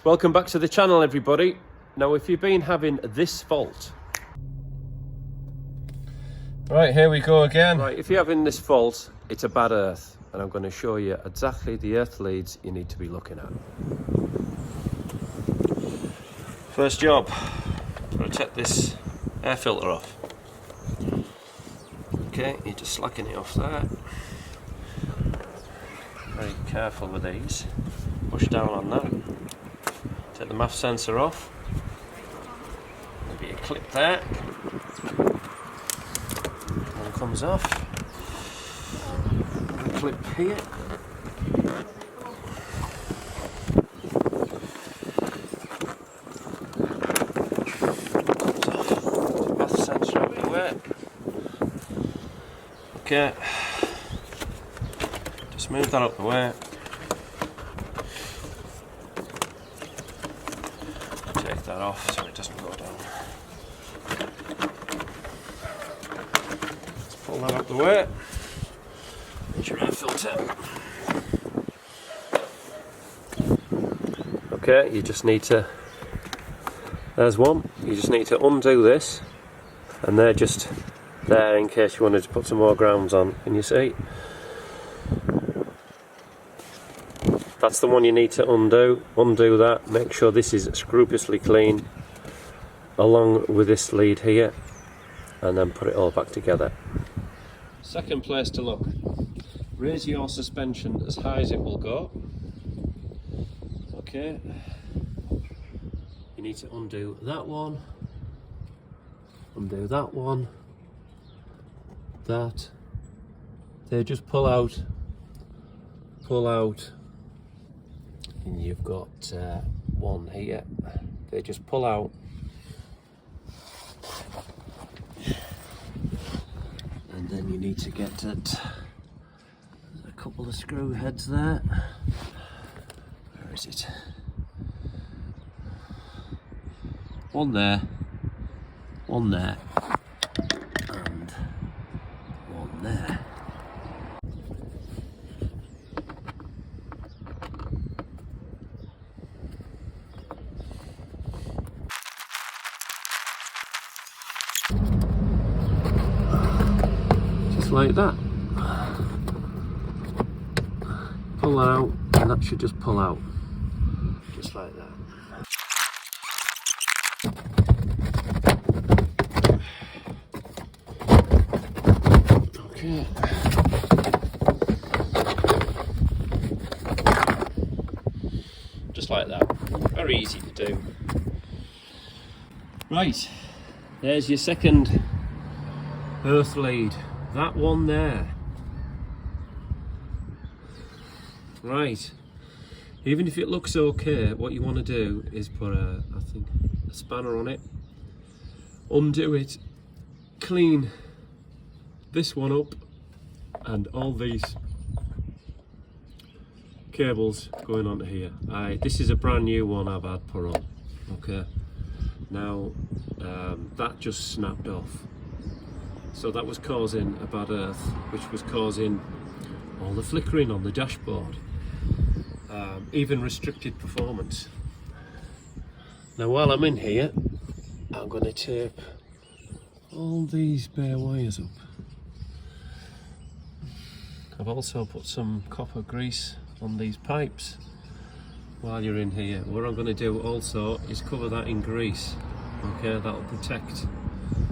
Welcome back to the channel, everybody. Now, if you've been having this fault, Right, here we go again. right, if you're having this fault, it's a bad earth, and I'm going to show you exactly the earth leads you need to be looking at. First job, I'm going to take this air filter off. Okay, you're just slacking it off there. Very careful with these. Push down on that. Take the MAF sensor off. Maybe a clip there. One comes off. A clip here. Comes off. MAF sensor out the way. Okay. Just move that up the way. Take that off so it doesn't go down. Let's pull that up the way. There's your air filter. Okay, you just need to, there's one. You just need to undo this, and they're just there in case you wanted to put some more grounds on. Can you see? That's the one you need to undo. Undo that, make sure this is scrupulously clean along with this lead here, and then put it all back together. Second place to look. Raise your suspension as high as it will go. Okay. You need to undo that one. Undo that one. That. They just pull out. Pull out. And you've got one here. They just pull out. And then you need to get at a couple of screw heads there. Where is it? One there, and one there. Like that. Pull that out, and that should just pull out. Just like that. Okay. Just like that. Very easy to do. Right, there's your second earth lead. That one there. Right. Even if it looks okay, what you want to do is put a spanner on it, undo it, clean this one up, and all these cables going onto here. This is a brand new one I've had put on. Okay. Now that just snapped off. So that was causing a bad earth, which was causing all the flickering on the dashboard, even restricted performance. Now while I'm in here, I'm going to tape all these bare wires up. I've also put some copper grease on these pipes while you're in here. What I'm going to do also is cover that in grease. Okay, that'll protect,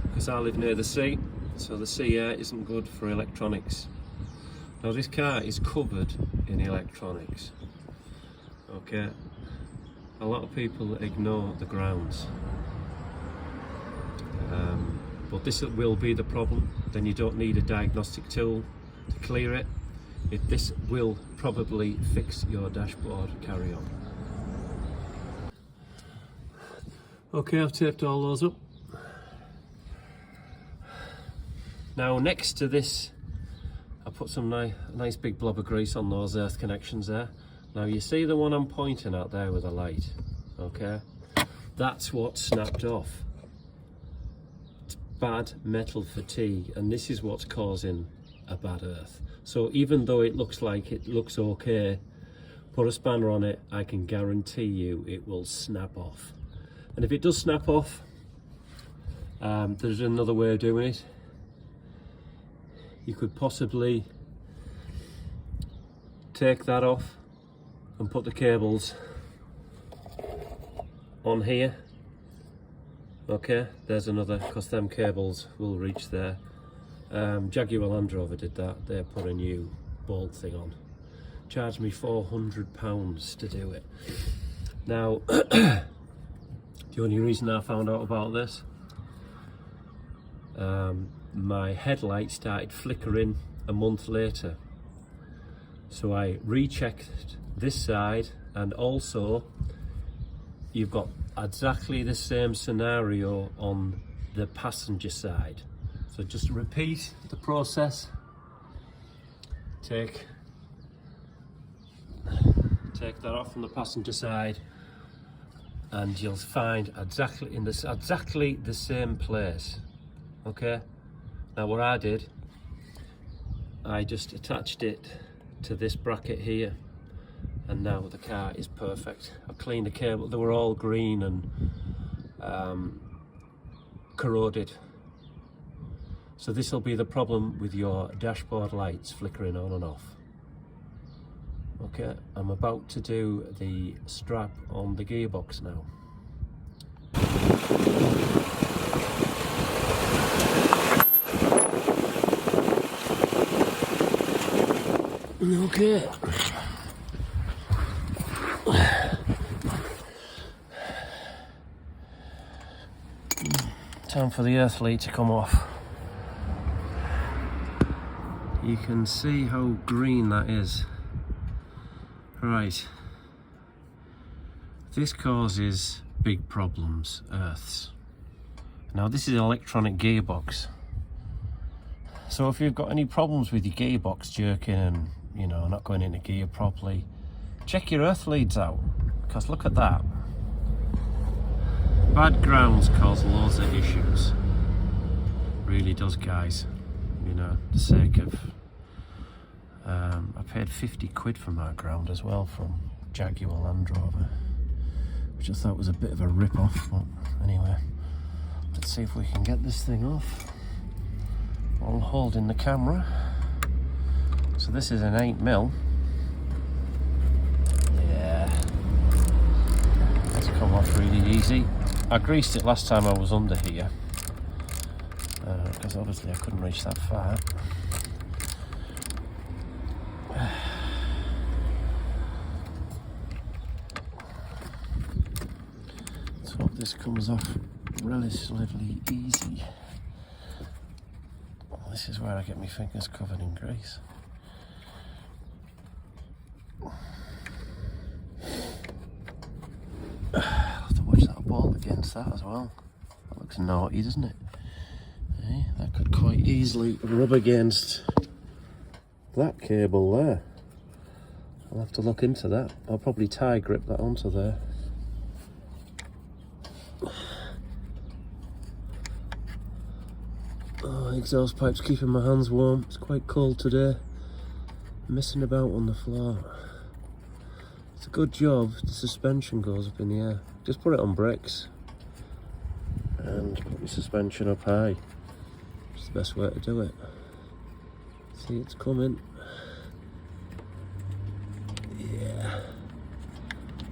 because I live near the sea. So the sea air isn't good for electronics. Now this car is covered in electronics. Okay. A lot of people ignore the grounds. But this will be the problem. Then you don't need a diagnostic tool to clear it. This will probably fix your dashboard. Carry on. Okay, I've taped all those up. Now next to this, I put some nice big blob of grease on those earth connections there. Now you see the one I'm pointing at there with the light, okay? That's what snapped off. It's bad metal fatigue, and this is what's causing a bad earth. So even though it looks like it looks okay, put a spanner on it, I can guarantee you it will snap off. And if it does snap off, there's another way of doing it. You could possibly take that off and put the cables on here. Okay, there's another, because them cables will reach there. Jaguar Land Rover did that. They put a new bolt thing on. Charged me £400 to do it. Now, the only reason I found out about this, my headlight started flickering a month later. So I rechecked this side, and also you've got exactly the same scenario on the passenger side. So just repeat the process. Take that off from the passenger side, and you'll find exactly in this exactly the same place. Okay. Now what I did, I just attached it to this bracket here, and now the car is perfect. I cleaned the cable. They were all green and corroded. So this will be the problem with your dashboard lights flickering on and off. Okay, I'm about to do the strap on the gearbox now. Okay. Time for the earth lead to come off. You can see how green that is. Right. This causes big problems, earths. Now this is an electronic gearbox. So if you've got any problems with your gearbox jerking and, you know, not going into gear properly, check your earth leads out, because look at that. Bad grounds cause loads of issues. Really does, guys. You know, the sake of I paid 50 quid for my ground as well from Jaguar Land Rover, which I thought was a bit of a rip-off, but anyway, let's see if we can get this thing off while holding the camera. So this is an 8mm. Yeah, it's come off really easy. I greased it last time I was under here, because obviously I couldn't reach that far. Let's hope this comes off relatively easy. This is where I get my fingers covered in grease. I'll have to watch that ball against that as well. That looks naughty, doesn't it? Eh? That could quite easily rub against that cable there. I'll have to look into that. I'll probably tie grip that onto there. Oh, exhaust pipe's keeping my hands warm. It's quite cold today. Messing about on the floor. It's a good job the suspension goes up in the air. Just put it on brakes and put your suspension up high. It's the best way to do it. See, it's coming. Yeah.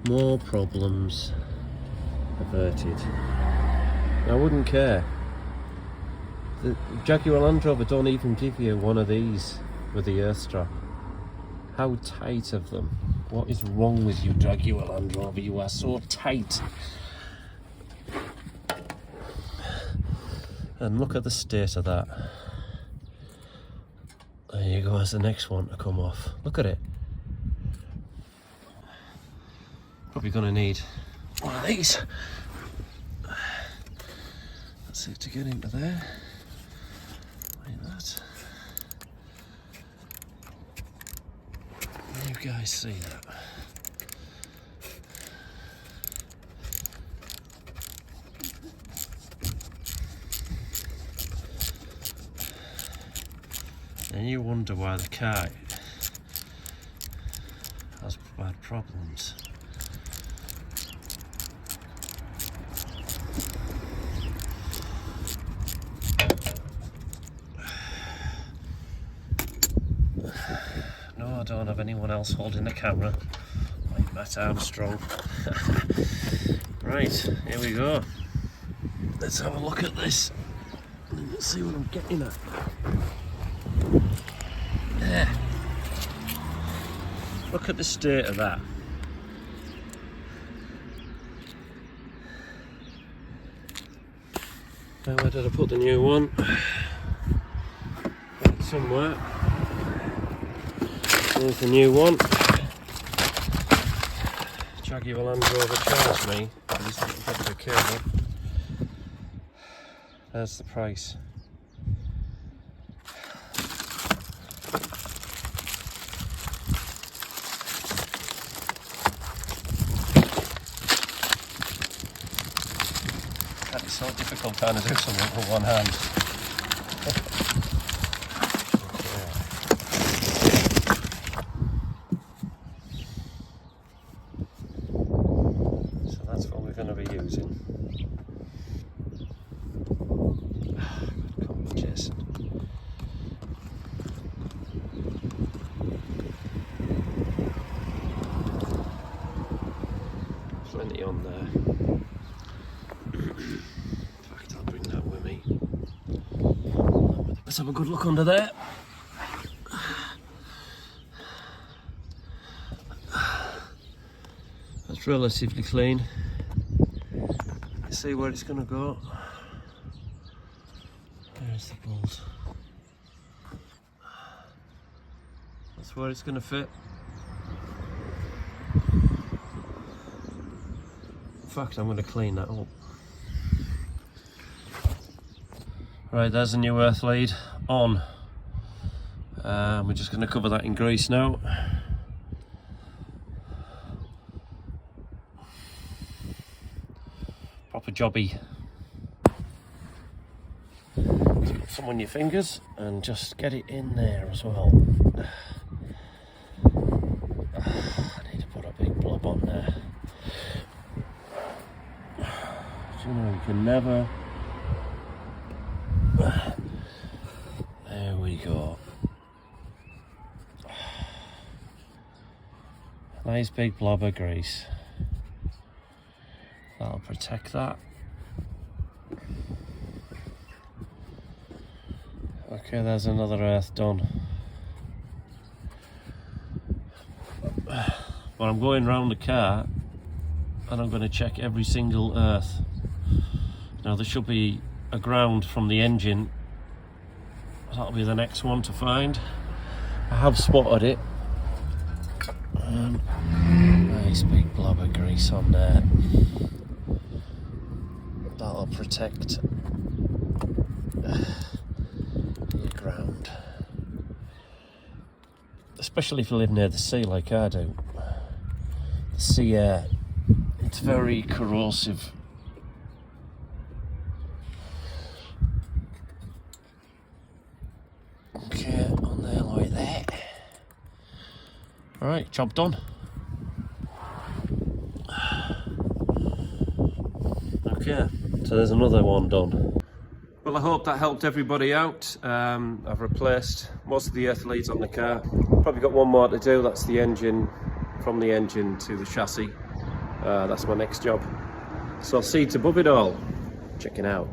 More problems averted. I wouldn't care. The Jaguar Land Rover don't even give you one of these with the earth strap. How tight of them. What is wrong with you, Jaguar Land Rover? You are so tight. And look at the state of that. There you go, that's the next one to come off. Look at it. Probably gonna need one of these. Let's see to get into there. Like that. You guys see that? And you wonder why the car has had problems. No, I don't have anyone else holding the camera like Matt Armstrong. Right, here we go. Let's have a look at this. Let's see what I'm getting at. There. Look at the state of that. Now, where did I put the new one? Right, somewhere. There's the new one. Jaggy will overcharge me for this little bit of a cable. There's the price. It's so difficult trying to do something with one hand. So that's what we're going to be using. Come on, Jason. Plenty on there. Let's have a good look under there. That's relatively clean. Let's see where it's going to go. There's the bolt. That's where it's going to fit. In fact, I'm going to clean that up. Right, there's the new earth lead on. We're just going to cover that in grease now. Proper jobby. So put some on your fingers and just get it in there as well. I need to put a big blob on there. You know, you can never. There we go. Nice big blob of grease. That'll protect that. Okay, there's another earth done. But I'm going round the car and I'm going to check every single earth. Now there should be a ground from the engine. That'll be the next one to find. I have spotted it. Nice big blob of grease on there. That'll protect your ground. Especially if you live near the sea like I do. The sea air, it's very corrosive. Okay, on there like that. Alright, job done. Okay, so there's another one done. Well, I hope that helped everybody out. I've replaced most of the earth leads on the car. Probably got one more to do, that's the engine, from the engine to the chassis. That's my next job. So I'll see you above it all. Checking out.